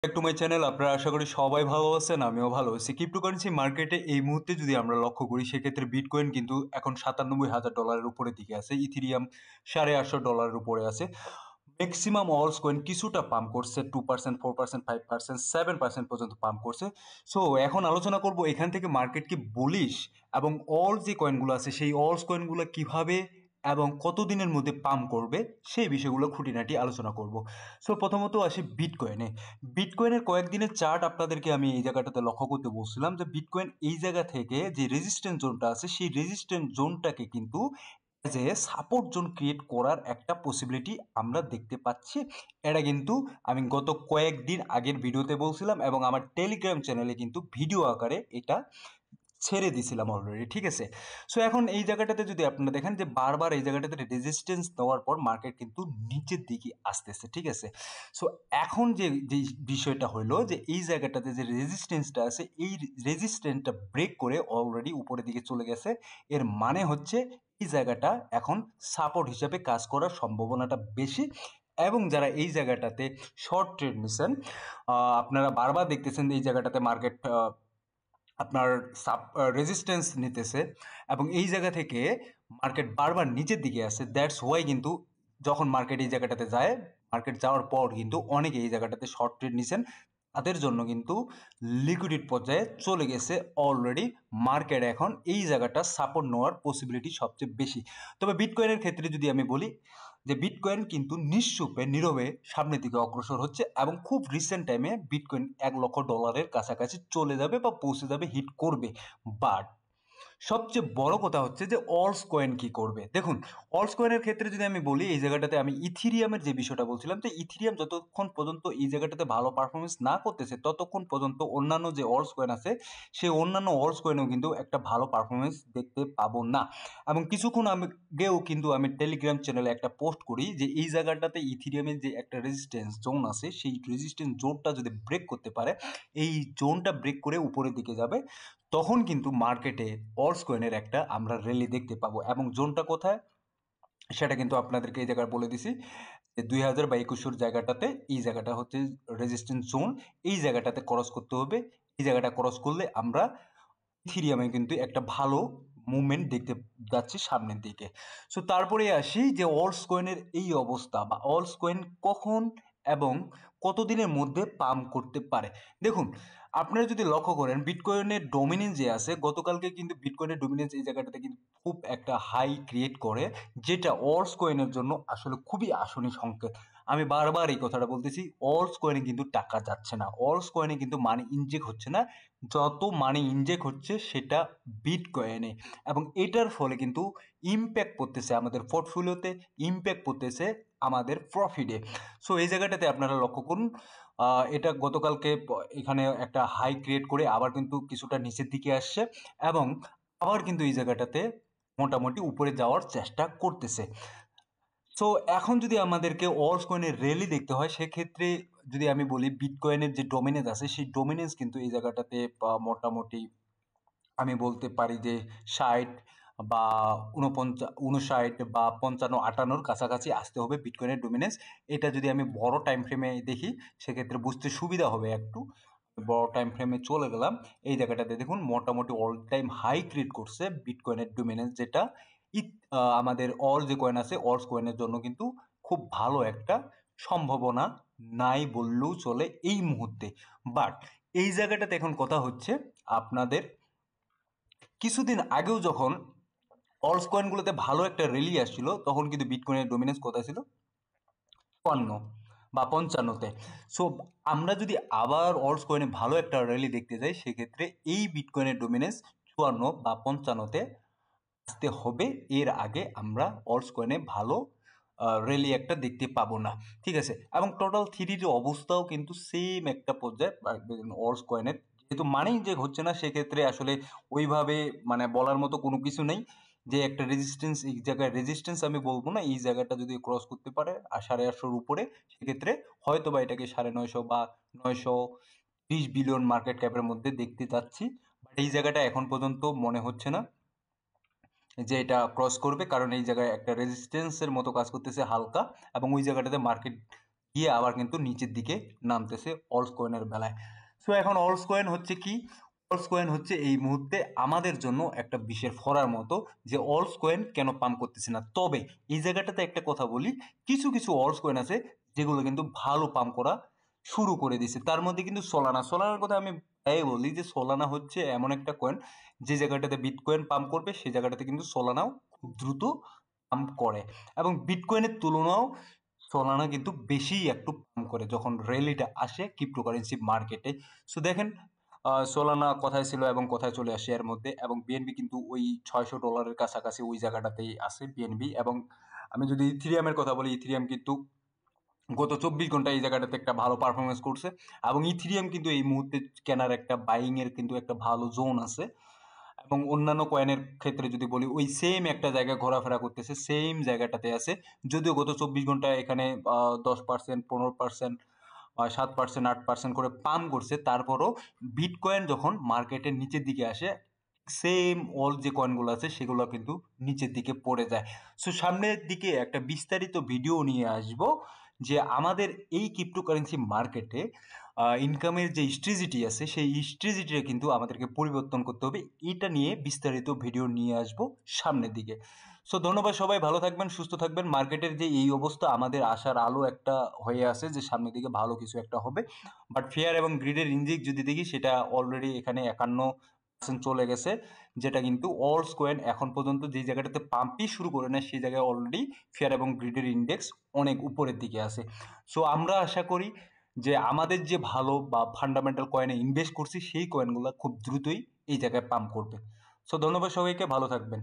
Back to my channel. আপনারা আশা করি সবাই ভালো আছেন, আমিও ভালো আছি। ক্রিপ্টোকারেন্সি মার্কেটে এই মুহূর্তে যদি আমরা লক্ষ্য করি সেক্ষেত্রে বিটকয়েন কিন্তু এখন $97,000 উপরের দিকে আছে, ইথিরিয়াম $850 উপরে আছে। ম্যাক্সিমাম অলস কয়েন কিছুটা পাম্প করছে, 2%, 4%, 5%, 7% পর্যন্ত পাম্প করছে। সো এখন আলোচনা করব এখান থেকে মার্কেট কি বুলিশ, এবং অল যে কয়েনগুলো আছে সেই অলস কয়েনগুলো কিভাবে এবং কতদিনের মধ্যে পাম্প করবে সেই বিষয়গুলো খুঁটিনাটি আলোচনা করব। সো প্রথমত আসি বিটকয়েনে। বিটকয়েনের কয়েকদিনের চার্ট আপনাদেরকে আমি এই জায়গাটাতে লক্ষ্য করতে বলছিলাম যে বিটকয়েন এই জায়গা থেকে যে রেজিস্ট্যান্স জোনটা আছে সেই রেজিস্ট্যান্স জোনটাকে কিন্তু যে সাপোর্ট জোন ক্রিয়েট করার একটা পসিবিলিটি আমরা দেখতে পাচ্ছি। এটা কিন্তু আমি গত কয়েকদিন আগের ভিডিওতে বলছিলাম এবং আমার টেলিগ্রাম চ্যানেলে কিন্তু ভিডিও আকারে এটা ছেড়ে দিছিলাম অলরেডি, ঠিক আছে। সো এখন এই জায়গাটাতে যদি আপনারা দেখেন যে বারবার এই জায়গাটাতে রেজিস্ট্যান্স দেওয়ার পর মার্কেট কিন্তু নিচের দিকে আসতেছে, ঠিক আছে। সো এখন যে যে বিষয়টা হলো যে এই জায়গাটাতে যে রেজিস্ট্যান্সটা আছে এই রেজিস্ট্যান্সটা ব্রেক করে অলরেডি উপরের দিকে চলে গেছে। এর মানে হচ্ছে এই জায়গাটা এখন সাপোর্ট হিসাবে কাজ করার সম্ভাবনাটা বেশি। এবং যারা এই জায়গাটাতে শর্ট ট্রেড নিছেন, আপনারা বারবার দেখতেছেন এই জায়গাটাতে মার্কেট আপনার রেজিস্ট্যান্স নিতেছে এবং এই জায়গা থেকে মার্কেট বারবার নিচের দিকে আসে। দ্যাটস ওয়াই কিন্তু যখন মার্কেট এই জায়গাটাতে যায়, মার্কেট যাওয়ার পর কিন্তু অনেকে এই জায়গাটাতে শর্ট ট্রেড নিছেন, তাদের জন্য কিন্তু লিকুইডিট পর্যায়ে চলে গেছে অলরেডি। মার্কেট এখন এই জায়গাটা সাপোর্ট নেওয়ার পসিবিলিটি সবচেয়ে বেশি। তবে বিটকয়েনের ক্ষেত্রে যদি আমি বলি যে বিটকয়েন কিন্তু নিঃশূপে নীরবে সামনের দিকে অগ্রসর হচ্ছে এবং খুব রিসেন্ট টাইমে বিটকয়েন $1,00,000 কাছাকাছি চলে যাবে বা পৌঁছে যাবে, হিট করবে। বাট সবচেয়ে বড় কথা হচ্ছে যে অলস কয়েন কি করবে। দেখুন, অলস কয়েনের ক্ষেত্রে যদি আমি বলি এই জায়গাটাতে আমি ইথিরিয়ামের যে বিষয়টা বলছিলাম, যে ইথিরিয়াম যতক্ষণ পর্যন্ত এই জায়গাটাতে ভালো পারফরমেন্স না করতেছে ততক্ষণ পর্যন্ত অন্যান্য যে অলস কয়েন আছে সেই অন্যান্য অলস কয়েনেও কিন্তু একটা ভালো পারফরমেন্স দেখতে পাবো না। এবং কিছুক্ষণ আগেও কিন্তু আমি টেলিগ্রাম চ্যানেলে একটা পোস্ট করি যে এই জায়গাটাতে ইথিরিয়ামের যে একটা রেজিস্ট্যান্স জোন আছে সেই রেজিস্ট্যান্স জোনটা যদি ব্রেক করতে পারে, এই জোনটা ব্রেক করে উপরের দিকে যাবে, তখন কিন্তু মার্কেটে অলস কয়েনের একটা আমরা র্যালি দেখতে পাবো। এবং জোনটা কোথায় সেটা কিন্তু আপনাদেরকে এই জায়গায় বলে দিছি যে 2000 বা 2100 জায়গাটাতে, এই জায়গাটা হচ্ছে রেজিস্ট্যান্স জোন। এই জায়গাটাতে ক্রস করতে হবে। এই জায়গাটা ক্রস করলে আমরা ইথিরিয়ামে কিন্তু একটা ভালো মুভমেন্ট দেখতে যাচ্ছি সামনের দিকে। সো তারপরে আসি যে অলস কয়েনের এই অবস্থা বা অলস কয়েন কখন এবং কতদিনের মধ্যে পাম্প করতে পারে। দেখুন, আপনারা যদি লক্ষ্য করেন বিটকয়েনের ডমিনেন্স যে আছে, গতকালকে কিন্তু বিটকয়েনের ডমিনেন্স এই জায়গাটাতে কিন্তু খুব একটা হাই ক্রিয়েট করে, যেটা অলস কয়েনের জন্য আসলে খুবই আসনী সংকেত। আমি বারবার এই কথাটা বলতেছি, অলস কয়েনে কিন্তু টাকা যাচ্ছে না, অলস কয়েনে কিন্তু মানি ইনজেক্ট হচ্ছে না। যত মানি ইনজেক্ট হচ্ছে সেটা বিটকয়েনে, এবং এটার ফলে কিন্তু ইম্প্যাক্ট পড়তেছে আমাদের পোর্টফোলিওতে, ইম্প্যাক্ট পড়তেছে আমাদের প্রফিটে। সো এই জায়গাটাতে আপনারা লক্ষ্য করুন, এটা গতকালকে এখানে একটা হাই ক্রিয়েট করে আবার কিন্তু কিছুটা নিচের দিকে আসছে এবং আবার কিন্তু এই জায়গাটাতে মোটামুটি উপরে যাওয়ার চেষ্টা করতেছে। সো এখন যদি আমাদেরকে অলস কয়েনের র্যালি দেখতে হয় সেক্ষেত্রে যদি আমি বলি বিটকয়েনের যে ডমিনেন্স আছে সেই ডমিনেন্স কিন্তু এই জায়গাটাতে মোটামুটি আমি বলতে পারি যে 60 বা 59 বা 55-58 কাছাকাছি আসতে হবে বিটকয়েনের ডমিনেন্স। এটা যদি আমি বড় টাইম ফ্রেমে দেখি সেক্ষেত্রে বুঝতে সুবিধা হবে একটু। বড় টাইম ফ্রেমে চলে গেলাম, এই জায়গাটাতে দেখুন মোটামুটি অল টাইম হাই ক্রিয়েট করছে বিটকয়েনের ডমিনেন্স, যেটা আমাদের অল যে কয়েন আছে অলস কয়েনের জন্য কিন্তু খুব ভালো একটা সম্ভাবনা নাই বললেও চলে এই মুহূর্তে। বাট এই জায়গাটাতে এখন কথা হচ্ছে আপনাদের কিছুদিন আগেও যখন অলস কয়েনগুলোতে ভালো একটা র্যালি আসছিল তখন কিন্তু বিটকয়েনের ডমিনেন্স কোথায় ছিল? ৫৫ বা ৫৫-তে। সো আমরা যদি আবার অলস কয়েনে ভালো একটা র্যালি দেখতে যাই সেক্ষেত্রে এই বিটকয়েনের ডমিনেন্স ৫৪ বা ৫৫-তে আসতে হবে। এর আগে আমরা অলস কয়েনে ভালো র্যালি একটা দেখতে পাবো না, ঠিক আছে। এবং টোটাল থ্রির অবস্থাও কিন্তু সেম একটা পর্যায়ে অলস কয়েনের, যেহেতু মানেই যে হচ্ছে না সেক্ষেত্রে আসলে ওইভাবে মানে বলার মতো কোনো কিছু নেই। যে একটা রেজিস্ট্যান্স, এই জায়গায় রেজিস্ট্যান্স আমি বলবো না, এই জায়গাটা যদি ক্রস করতে পারে আর 850-র উপরে সেক্ষেত্রে হয়তো বা এটাকে 950 বা 930 বিলিয়ন মার্কেট ক্যাপের মধ্যে দেখতে যাচ্ছি। বাট এই জায়গাটা এখন পর্যন্ত মনে হচ্ছে না যে এটা ক্রস করবে, কারণ এই জায়গায় একটা রেজিস্ট্যান্সের মতো কাজ করতেছে হালকা, এবং ওই জায়গাটাতে মার্কেট গিয়ে আবার কিন্তু নিচের দিকে নামতেছে অলস কয়েনের বেলায়। সো এখন অলস কয়েন হচ্ছে কি? অলস কয়েন হচ্ছে এই মুহূর্তে আমাদের জন্য একটা বিষের ফড়ার মতো, যে অলস কয়েন কেন পাম্প করতেছে না। তবে এই জায়গাটাতে একটা কথা বলি, কিছু কিছু অলস কয়েন আছে যেগুলো কিন্তু ভালো পাম্প করা শুরু করে দিছে। তার মধ্যে কিন্তু সোলানা, সোলানার কথা আমি এই বলি যে সোলানা হচ্ছে এমন একটা কয়েন, যে জায়গাটাতে বিটকয়েন পাম্প করবে সেই জায়গাটাতে কিন্তু সোলানাও খুব দ্রুত পাম্প করে, এবং বিটকয়েনের তুলনাও সোলানা কিন্তু বেশি একটু পাম্প করে যখন র্যালিটা আসে ক্রিপ্টোকারেন্সি মার্কেটে। সো দেখেন, সোলানা কোথায় ছিল এবং কোথায় চলে আসে এর মধ্যে, এবং বিএনবি কিন্তু ওই $600 কাছাকাছি ওই জায়গাটাতেই আছে বিএনবি। এবং আমি যদি ইথিরিয়ামের কথা বলি, ইথিরিয়াম কিন্তু গত 24 ঘন্টা এই জায়গাটাতে একটা ভালো পারফরমেন্স করছে, এবং ইথিরিয়াম কিন্তু এই মুহূর্তে কেনার একটা বাইং এর কিন্তু একটা ভালো জোন আছে। এবং অন্যান্য কয়েনের ক্ষেত্রে যদি বলি, ওই সেম একটা জায়গায় ঘোরাফেরা করতেছে, সেম জায়গাটাতে আছে। যদিও গত 24 ঘন্টায় এখানে 10%, 15%, 7%, 8% করে পাম্প করছে, তারপরও বিটকয়েন যখন মার্কেটের নিচের দিকে আসে, সেম অল যে কয়েনগুলো আছে সেগুলো কিন্তু নিচের দিকে পড়ে যায়। সো সামনের দিকে একটা বিস্তারিত ভিডিও নিয়ে আসব, যে আমাদের এই ক্রিপ্টোকারেন্সি মার্কেটে ইনকামের যে স্ট্র্যাটেজি আছে সেই স্ট্র্যাটেজিটা কিন্তু আমাদেরকে পরিবর্তন করতে হবে। এটা নিয়ে বিস্তারিত ভিডিও নিয়ে আসব সামনের দিকে। সো ধন্যবাদ, সবাই ভালো থাকবেন, সুস্থ থাকবেন। মার্কেটের যে এই অবস্থা, আমাদের আশার আলো একটা হয়ে আছে যে সামনের দিকে ভালো কিছু একটা হবে। বাট ফেয়ার এবং গ্রিডের ইন্ডেক্স যদি দেখি, সেটা অলরেডি এখানে 51% চলে গেছে, যেটা কিন্তু অলস কয়েন এখন পর্যন্ত যে জায়গাটাতে পাম্পই শুরু করে না সেই জায়গায় অলরেডি ফেয়ার এবং গ্রিডের ইন্ডেক্স অনেক উপরের দিকে আছে। সো আমরা আশা করি যে আমাদের যে ভালো বা ফান্ডামেন্টাল কয়েনে ইনভেস্ট করছি সেই কয়েনগুলো খুব দ্রুতই এই জায়গায় পাম্প করবে। সো ধন্যবাদ সবাইকে, ভালো থাকবেন।